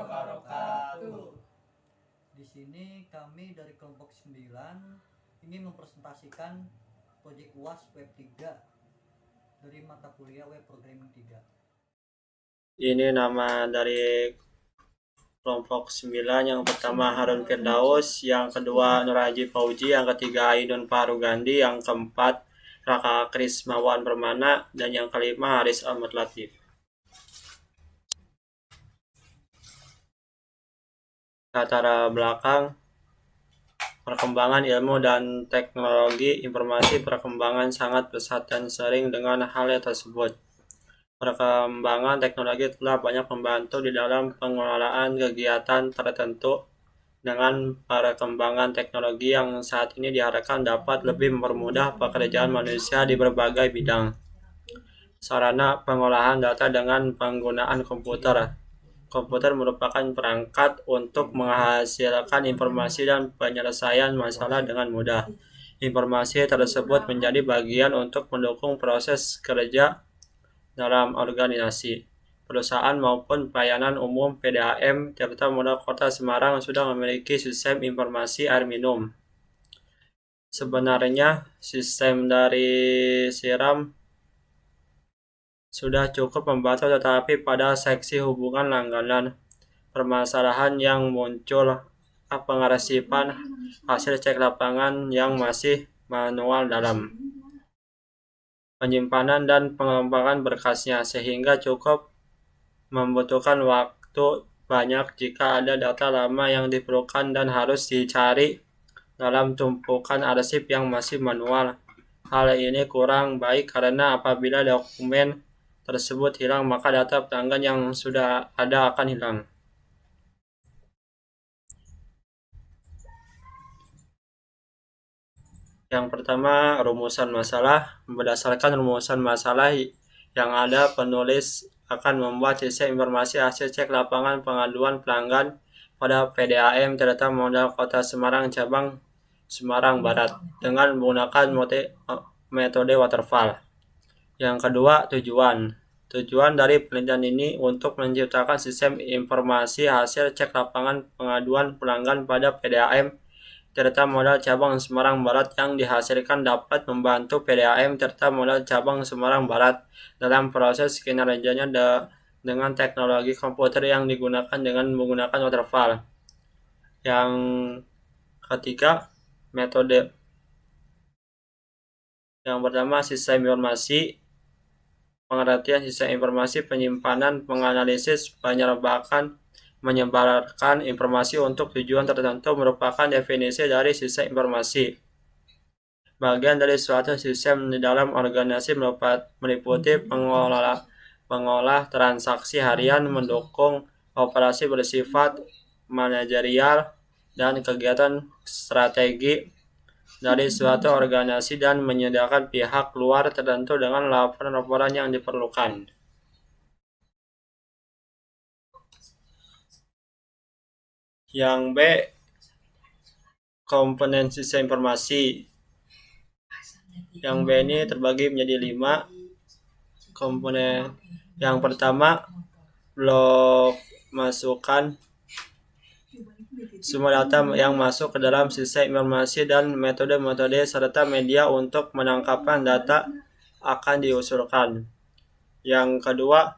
wabarakatuh. Di sini kami dari kelompok 9 ingin mempresentasikan proyek UAS Web 3 dari mata kuliah Web Programming 3. Ini nama dari kelompok 9. Yang pertama Harun Firdaus, yang kedua Nur Haji Fauji, yang ketiga Ainun Parugandi, yang keempat Raka Krismawan Permana, dan yang kelima Haris Ahmad Latif. Latar belakang perkembangan ilmu dan teknologi informasi, perkembangan sangat pesat dan sering dengan hal tersebut. Perkembangan teknologi telah banyak membantu di dalam pengelolaan kegiatan tertentu. Dengan perkembangan teknologi yang saat ini diharapkan dapat lebih mempermudah pekerjaan manusia di berbagai bidang. Sarana pengolahan data dengan penggunaan komputer. Komputer merupakan perangkat untuk menghasilkan informasi dan penyelesaian masalah dengan mudah. Informasi tersebut menjadi bagian untuk mendukung proses kerja dalam organisasi, perusahaan maupun pelayanan umum. PDAM Tirta Moda Kota Semarang sudah memiliki sistem informasi air minum. Sebenarnya sistem dari Siram sudah cukup membantu, tetapi pada seksi hubungan langganan, permasalahan yang muncul pengarsipan hasil cek lapangan yang masih manual dalam penyimpanan dan pengembangan berkasnya, sehingga cukup membutuhkan waktu banyak jika ada data lama yang diperlukan dan harus dicari dalam tumpukan arsip yang masih manual. Hal ini kurang baik karena apabila dokumen tersebut hilang, maka data pelanggan yang sudah ada akan hilang. Yang pertama, rumusan masalah. Berdasarkan rumusan masalah yang ada, penulis akan membuat sistem informasi hasil cek lapangan pengaduan pelanggan pada PDAM Tirta Moda Kota Semarang cabang Semarang Barat dengan menggunakan metode waterfall. Yang kedua, tujuan. Tujuan dari penelitian ini untuk menciptakan sistem informasi hasil cek lapangan pengaduan pelanggan pada PDAM Tirta Moda Cabang Semarang Barat yang dihasilkan dapat membantu PDAM Tirta Moda Cabang Semarang Barat dalam proses kinerjanya dengan teknologi komputer yang digunakan dengan menggunakan waterfall. Yang ketiga, metode. Yang pertama, sistem informasi. Pengertian sistem informasi: penyimpanan, penganalisis, menyebarkan informasi untuk tujuan tertentu merupakan definisi dari sistem informasi. Bagian dari suatu sistem di dalam organisasi meliputi pengolah transaksi harian, mendukung operasi bersifat manajerial, dan kegiatan strategi dari suatu organisasi, dan menyediakan pihak luar tertentu dengan laporan-laporan yang diperlukan. Yang B, komponen sistem informasi. Yang B ini terbagi menjadi 5 komponen. Yang pertama, blok masukan. Semua data yang masuk ke dalam sistem informasi dan metode-metode serta media untuk menangkapkan data akan diusulkan. Yang kedua,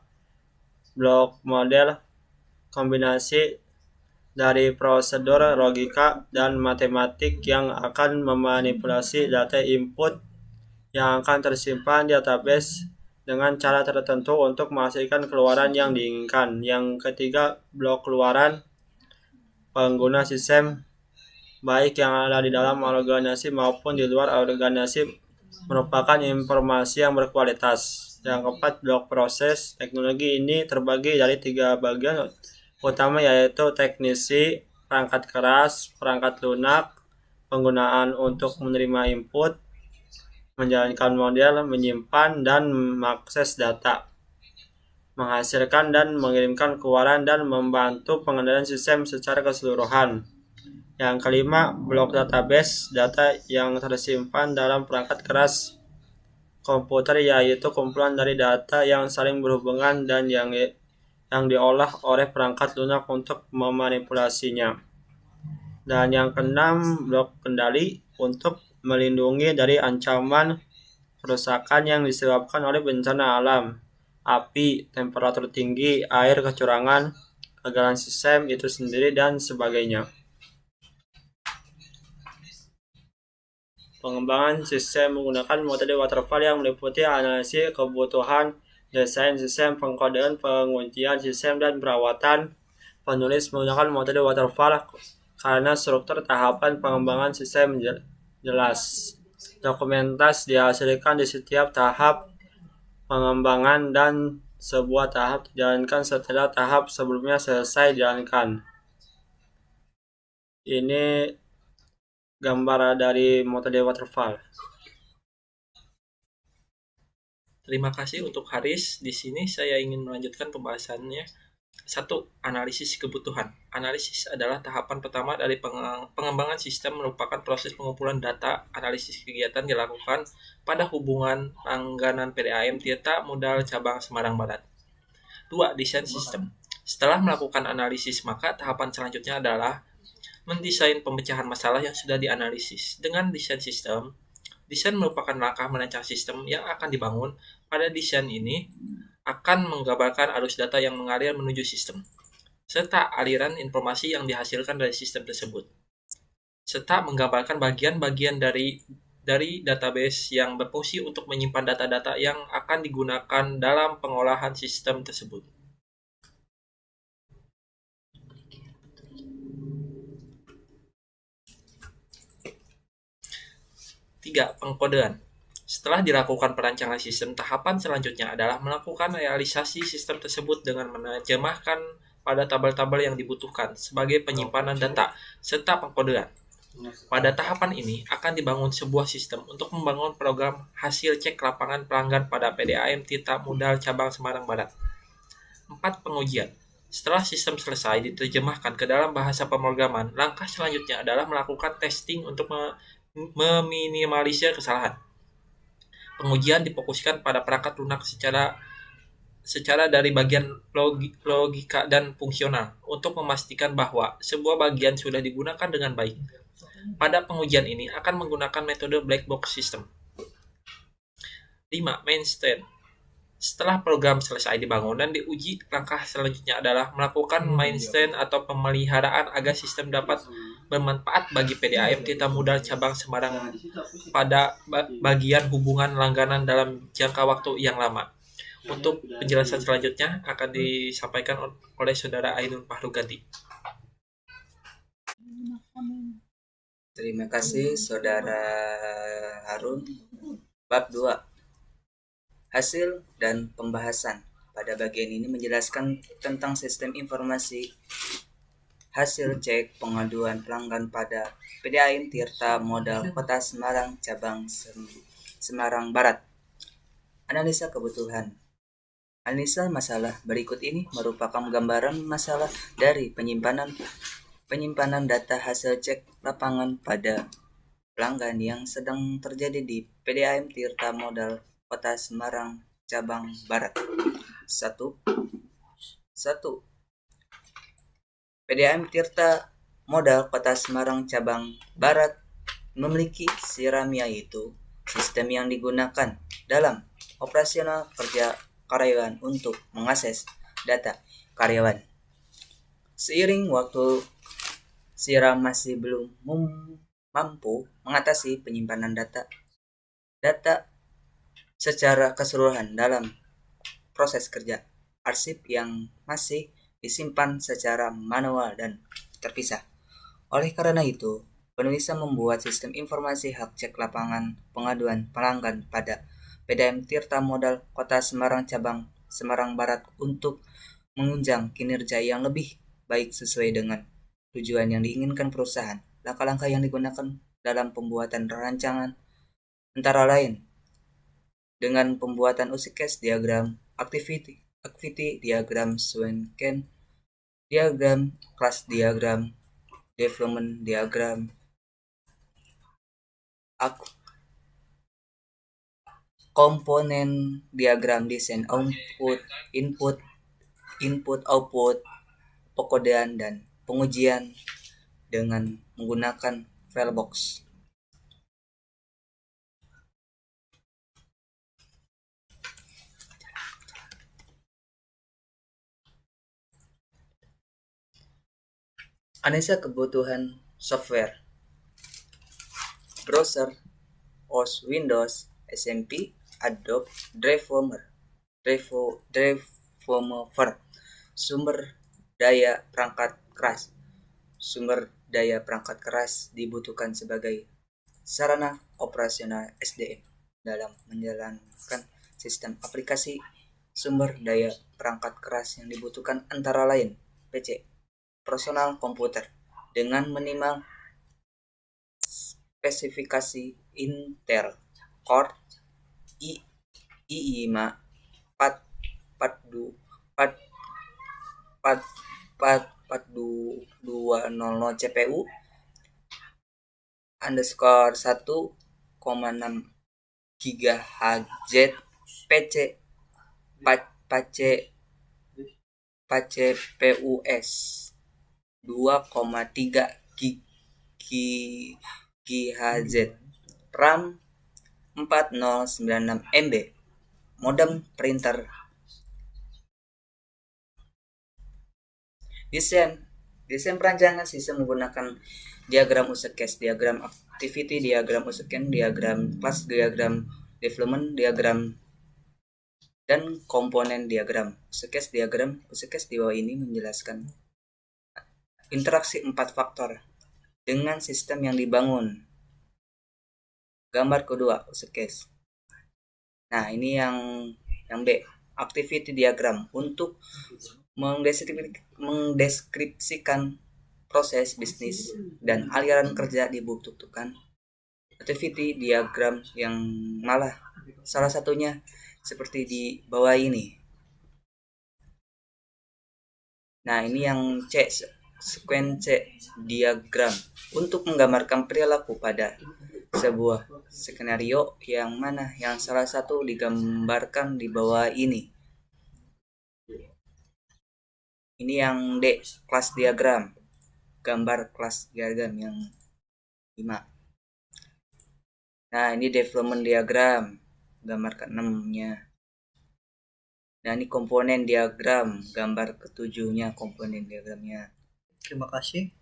blok model, kombinasi dari prosedur, logika, dan matematik yang akan memanipulasi data input yang akan tersimpan di database dengan cara tertentu untuk menghasilkan keluaran yang diinginkan. Yang ketiga, blok keluaran, pengguna sistem baik yang ada di dalam organisasi maupun di luar organisasi merupakan informasi yang berkualitas. Yang keempat, blok proses. Teknologi ini terbagi dari 3 bagian utama, yaitu teknisi, perangkat keras, perangkat lunak, penggunaan untuk menerima input, menjalankan model, menyimpan dan mengakses data, menghasilkan dan mengirimkan keluaran, dan membantu pengendalian sistem secara keseluruhan. Yang kelima, blok database, data yang tersimpan dalam perangkat keras komputer, yaitu kumpulan dari data yang saling berhubungan dan yang yang diolah oleh perangkat lunak untuk memanipulasinya. Dan yang keenam, blok kendali untuk melindungi dari ancaman kerusakan yang disebabkan oleh bencana alam, api, temperatur tinggi, air, kecurangan, kegagalan sistem itu sendiri, dan sebagainya. Pengembangan sistem menggunakan metode waterfall yang meliputi analisis kebutuhan, desain sistem, pengkodean, pengujian sistem, dan perawatan. Penulis menggunakan metode waterfall karena struktur tahapan pengembangan sistem jelas. Dokumentasi dihasilkan di setiap tahap pengembangan dan sebuah tahap dijalankan setelah tahap sebelumnya selesai dijalankan. Ini gambar dari metode waterfall. Terima kasih untuk Haris. Di sini saya ingin melanjutkan pembahasannya. 1. Analisis kebutuhan. Analisis adalah tahapan pertama dari pengembangan sistem, merupakan proses pengumpulan data. Analisis kegiatan dilakukan pada hubungan langganan PDAM Tirta Modal Cabang Semarang Barat. 2. Desain sistem. Setelah melakukan analisis, maka tahapan selanjutnya adalah mendesain pemecahan masalah yang sudah dianalisis. Dengan desain sistem, desain merupakan langkah merancang sistem yang akan dibangun. Pada desain ini akan menggambarkan arus data yang mengalir menuju sistem, serta aliran informasi yang dihasilkan dari sistem tersebut, serta menggambarkan bagian-bagian dari database yang berfungsi untuk menyimpan data-data yang akan digunakan dalam pengolahan sistem tersebut. 3. Pengkodean. Setelah dilakukan perancangan sistem, tahapan selanjutnya adalah melakukan realisasi sistem tersebut dengan menerjemahkan pada tabel-tabel yang dibutuhkan sebagai penyimpanan data, serta pengkodean. Pada tahapan ini akan dibangun sebuah sistem untuk membangun program hasil cek lapangan pelanggan pada PDAM Tirta Modal Cabang Semarang Barat. 4. Pengujian. Setelah sistem selesai diterjemahkan ke dalam bahasa pemrograman, langkah selanjutnya adalah melakukan testing untuk meminimalisir kesalahan. Pengujian difokuskan pada perangkat lunak secara dari bagian logika dan fungsional untuk memastikan bahwa sebuah bagian sudah digunakan dengan baik. Pada pengujian ini akan menggunakan metode black box system. 5. Maintain. Setelah program selesai dibangun dan diuji, langkah selanjutnya adalah melakukan maintain atau pemeliharaan agar sistem dapat bermanfaat bagi PDAM Tirta Modal Cabang Semarang pada bagian hubungan langganan dalam jangka waktu yang lama. Untuk penjelasan selanjutnya akan disampaikan oleh Saudara Ainun Fahruganti. Terima kasih Saudara Harun. Bab 2. Hasil dan pembahasan. Pada bagian ini menjelaskan tentang sistem informasi hasil cek pengaduan pelanggan pada PDAM Tirta Modal Kota Semarang Cabang Semarang Barat. Analisa kebutuhan. Analisa masalah berikut ini merupakan gambaran masalah dari penyimpanan data hasil cek lapangan pada pelanggan yang sedang terjadi di PDAM Tirta Modal Kota Semarang Cabang Barat. 1. PDAM Tirta Modal Kota Semarang Cabang Barat memiliki SIRAM, yaitu sistem yang digunakan dalam operasional kerja karyawan untuk mengakses data karyawan. Seiring waktu, SIRAM masih belum mampu mengatasi penyimpanan data secara keseluruhan dalam proses kerja. Arsip yang masih disimpan secara manual dan terpisah. Oleh karena itu, penulisan membuat sistem informasi hak cek lapangan pengaduan pelanggan pada PDAM Tirta Modal Kota Semarang Cabang Semarang Barat untuk menunjang kinerja yang lebih baik sesuai dengan tujuan yang diinginkan perusahaan. Langkah-langkah yang digunakan dalam pembuatan rancangan antara lain dengan pembuatan user case diagram, activity diagram, Swanken diagram, class diagram, development diagram, komponen diagram, desain output, input, input output, pekodean dan pengujian dengan menggunakan filebox. Analisa kebutuhan software. Browser, OS Windows, SMP, Adobe, Driver, sumber daya perangkat keras. Sumber daya perangkat keras dibutuhkan sebagai sarana operasional SDM dalam menjalankan sistem aplikasi. Sumber daya perangkat keras yang dibutuhkan antara lain PC, personal komputer, dengan minimal spesifikasi Intel Core i5 4200 CPU underscore 1,6 GHz PC PUS 2,3 GHz RAM 4096 MB modem printer. Desain perancangan sistem menggunakan diagram use case, diagram activity, diagram use case, diagram class, diagram development, diagram dan komponen diagram. Diagram use case di bawah ini menjelaskan interaksi 4 faktor dengan sistem yang dibangun. Gambar kedua use case. Nah, ini yang B, activity diagram untuk mendeskripsikan proses bisnis dan aliran kerja dibutuhkan. Activity diagram yang malah salah satunya seperti di bawah ini. Nah, ini yang C, sequence diagram untuk menggambarkan perilaku pada sebuah skenario yang mana yang salah satu digambarkan di bawah ini. Ini yang D, kelas diagram, gambar kelas diagram yang 5. Nah, ini development diagram, gambar ke-6-nya. Nah, ini komponen diagram, gambar ke-7-nya komponen diagramnya. Terima kasih.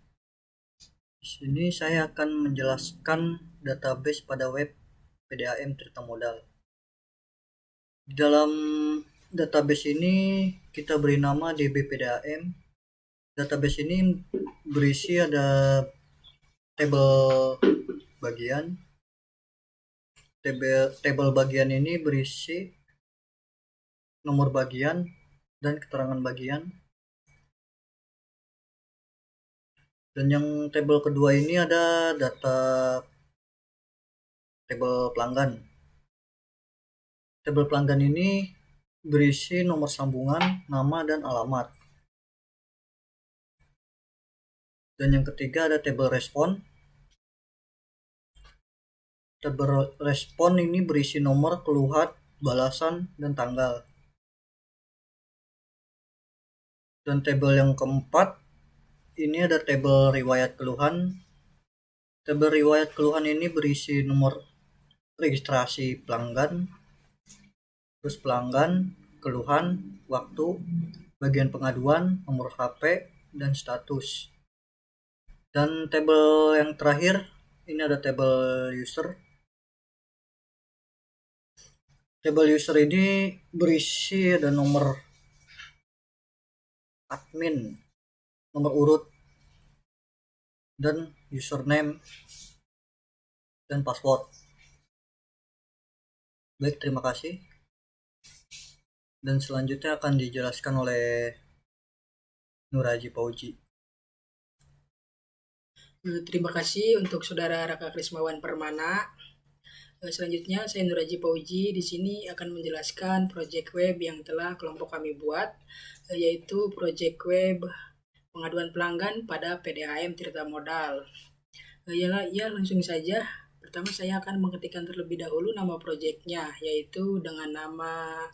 Di sini saya akan menjelaskan database pada web PDAM cerita modal. Di dalam database ini kita beri nama DB PDAM. Database ini berisi ada tabel bagian. Tabel bagian ini berisi nomor bagian dan keterangan bagian. Dan yang tabel kedua ini ada data tabel pelanggan. Tabel pelanggan ini berisi nomor sambungan, nama, dan alamat. Dan yang ketiga ada tabel respon. Tabel respon ini berisi nomor, keluhan, balasan, dan tanggal. Dan tabel yang keempat ini ada tabel riwayat keluhan. Tabel riwayat keluhan ini berisi nomor registrasi pelanggan, terus pelanggan, keluhan, waktu, bagian pengaduan, nomor HP, dan status. Dan tabel yang terakhir ini ada tabel user. Tabel user ini berisi ada nomor admin, nomor urut, dan username dan password. Baik, terima kasih. Dan selanjutnya akan dijelaskan oleh Nuraji Pauji. Terima kasih untuk Saudara Raka Krismawan Permana. Selanjutnya saya Nuraji Pauji di sini akan menjelaskan proyek web yang telah kelompok kami buat, yaitu proyek web pengaduan pelanggan pada PDAM Tirta Modal. Ya langsung saja. Pertama saya akan mengetikkan terlebih dahulu nama proyeknya, yaitu dengan nama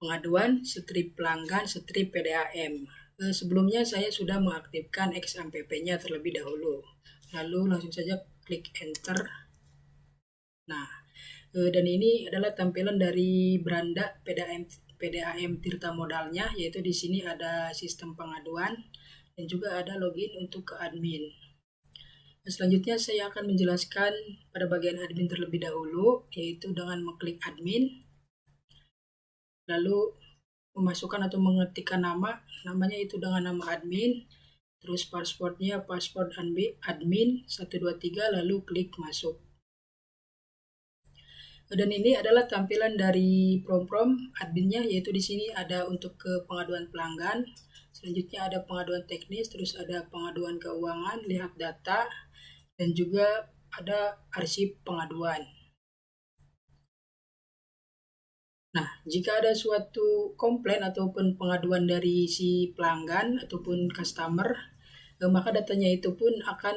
pengaduan, strip pelanggan, strip PDAM. Sebelumnya saya sudah mengaktifkan XAMPP-nya terlebih dahulu. Lalu langsung saja klik enter. Nah, dan ini adalah tampilan dari beranda PDAM Tirta Modalnya, yaitu di sini ada sistem pengaduan dan juga ada login untuk ke admin. Selanjutnya saya akan menjelaskan pada bagian admin terlebih dahulu, yaitu dengan mengklik admin, lalu memasukkan atau mengetikkan namanya itu dengan nama admin, terus passwordnya password admin 123, lalu klik masuk. Dan ini adalah tampilan dari prom adminnya, yaitu di sini ada untuk ke pengaduan pelanggan, selanjutnya ada pengaduan teknis, terus ada pengaduan keuangan, lihat data, dan juga ada arsip pengaduan. Nah, jika ada suatu komplain ataupun pengaduan dari si pelanggan ataupun customer, maka datanya itu pun akan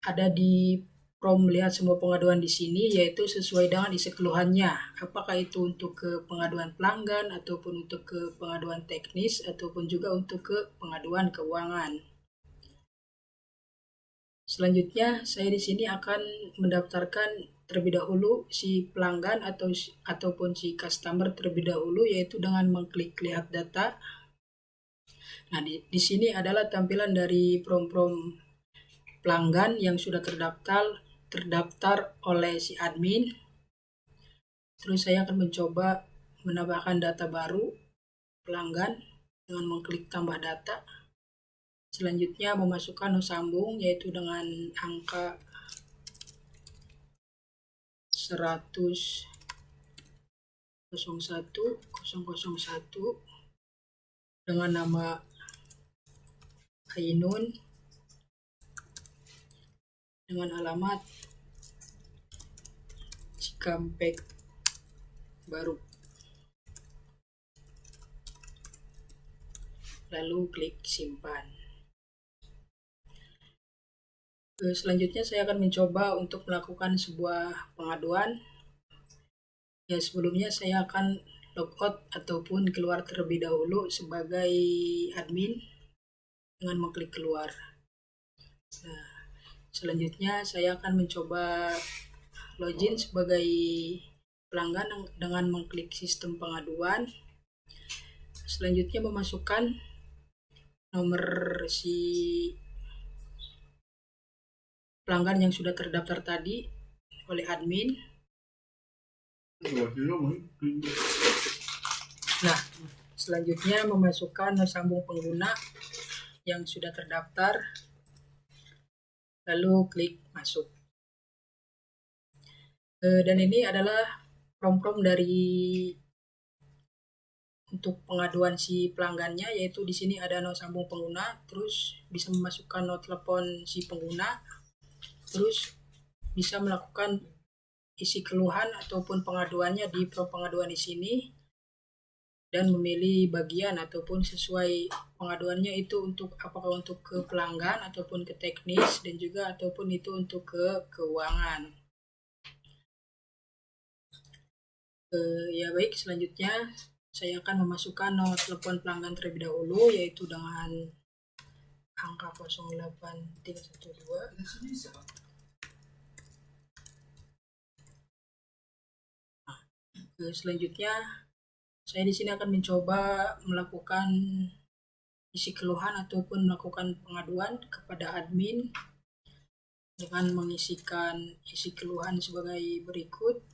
ada di prom lihat semua pengaduan di sini, yaitu sesuai dengan isi keluhannya. Apakah itu untuk ke pengaduan pelanggan ataupun untuk ke pengaduan teknis ataupun juga untuk ke pengaduan keuangan. Selanjutnya, saya di sini akan mendaftarkan terlebih dahulu si pelanggan ataupun si customer terlebih dahulu, yaitu dengan mengklik lihat data. Nah, di sini adalah tampilan dari prom pelanggan yang sudah terdaftar oleh si admin. Terus saya akan mencoba menambahkan data baru pelanggan dengan mengklik tambah data. Selanjutnya memasukkan sambung, yaitu dengan angka 1001001 dengan nama Ainun dengan alamat Cikampek Baru. Lalu klik simpan. Selanjutnya saya akan mencoba untuk melakukan sebuah pengaduan. Ya, sebelumnya saya akan logout ataupun keluar terlebih dahulu sebagai admin dengan mengklik keluar. Nah, selanjutnya saya akan mencoba login sebagai pelanggan dengan mengklik sistem pengaduan. Selanjutnya memasukkan nomor si pelanggan yang sudah terdaftar tadi oleh admin. Nah, selanjutnya memasukkan sambung pengguna yang sudah terdaftar, lalu klik masuk. Dan ini adalah prom dari untuk pengaduan si pelanggannya, yaitu di sini ada nomor sambung pengguna, terus bisa memasukkan nomor telepon si pengguna, terus bisa melakukan isi keluhan ataupun pengaduannya di prom pengaduan di sini, dan memilih bagian ataupun sesuai pengaduannya itu untuk apakah untuk ke pelanggan ataupun ke teknis, dan juga ataupun itu untuk ke keuangan. Ya baik, selanjutnya saya akan memasukkan nomor telepon pelanggan terlebih dahulu, yaitu dengan angka 08312. Selanjutnya saya di sini akan mencoba melakukan isi keluhan ataupun melakukan pengaduan kepada admin dengan mengisikan isi keluhan sebagai berikut.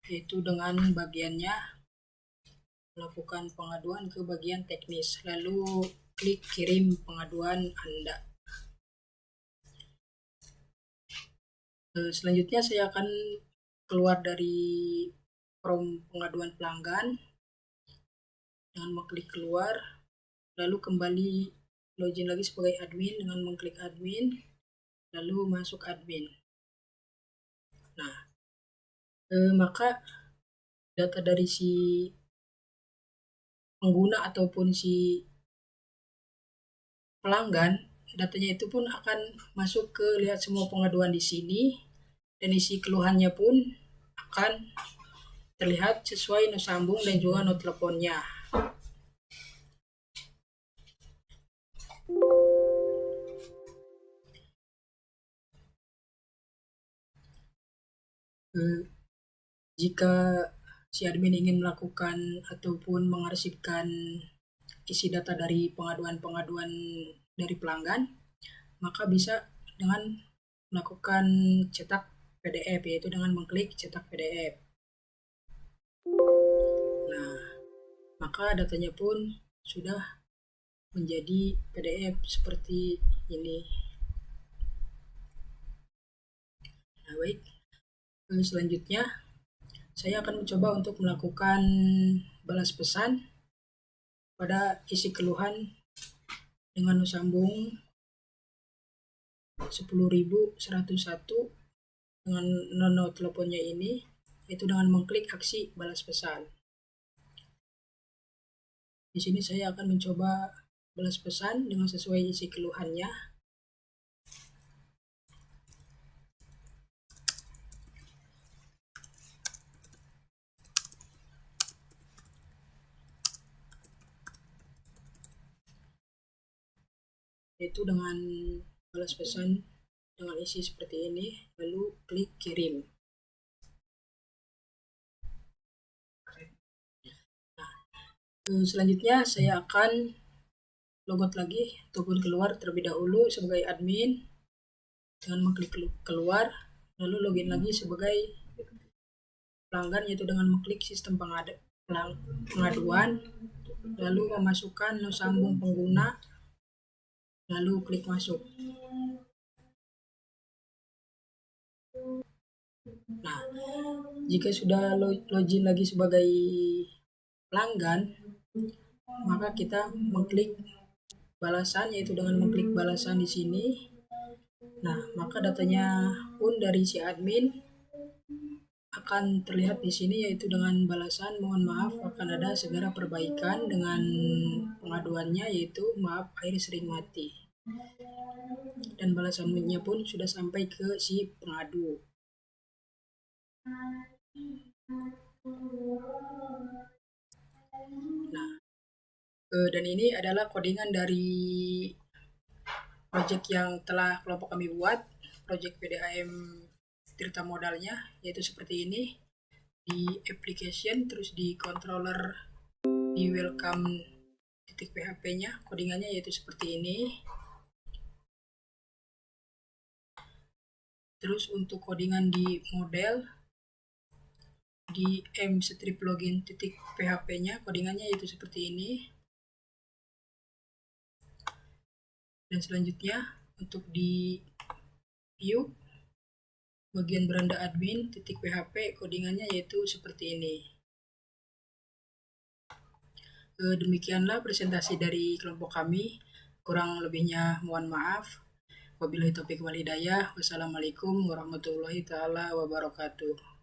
Yaitu dengan bagiannya melakukan pengaduan ke bagian teknis, lalu klik kirim pengaduan Anda. Selanjutnya saya akan keluar dari prom pengaduan pelanggan dengan mengklik keluar, lalu kembali login lagi sebagai admin dengan mengklik admin, lalu masuk admin. Nah, maka data dari si pengguna ataupun si pelanggan, datanya itu pun akan masuk ke lihat semua pengaduan di sini, dan isi keluhannya pun akan terlihat sesuai nomor sambung dan juga nomor teleponnya. Jika si admin ingin melakukan ataupun mengarsipkan isi data dari pengaduan-pengaduan dari pelanggan, maka bisa dengan melakukan cetak PDF, yaitu dengan mengklik cetak PDF. Nah, maka datanya pun sudah menjadi PDF seperti ini. Nah, baik. Selanjutnya, saya akan mencoba untuk melakukan balas pesan pada isi keluhan dengan sambung 10.101 dengan nomor teleponnya ini, yaitu dengan mengklik aksi balas pesan. Di sini saya akan mencoba balas pesan dengan sesuai isi keluhannya. Yaitu dengan balas pesan dengan isi seperti ini, lalu klik kirim. Nah, selanjutnya saya akan logout lagi ataupun keluar terlebih dahulu sebagai admin dengan mengklik keluar, lalu login lagi sebagai pelanggan, yaitu dengan mengklik sistem pengaduan, lalu memasukkan nomor sambung pengguna, lalu klik masuk. Nah, jika sudah login lagi sebagai pelanggan, maka kita mengklik balasan, yaitu dengan mengklik balasan di sini. Nah, maka datanya pun dari si admin akan terlihat di sini, yaitu dengan balasan mohon maaf akan ada segera perbaikan dengan pengaduannya, yaitu maaf air sering mati. Dan balasannya pun sudah sampai ke si pengadu. Nah, dan ini adalah codingan dari project yang telah kelompok kami buat, project PDAM Tirta modalnya, yaitu seperti ini. Di application, terus di controller, di welcome titik PHP-nya, codingannya yaitu seperti ini. Terus untuk codingan di model, di mstrip login titik PHP-nya, codingannya yaitu seperti ini. Dan selanjutnya untuk di view bagian beranda admin titik PHP, codingannya yaitu seperti ini. Demikianlah presentasi dari kelompok kami. Kurang lebihnya mohon maaf. Wabillahi taufiq wal hidayah. Wassalamualaikum warahmatullahi taala wabarakatuh.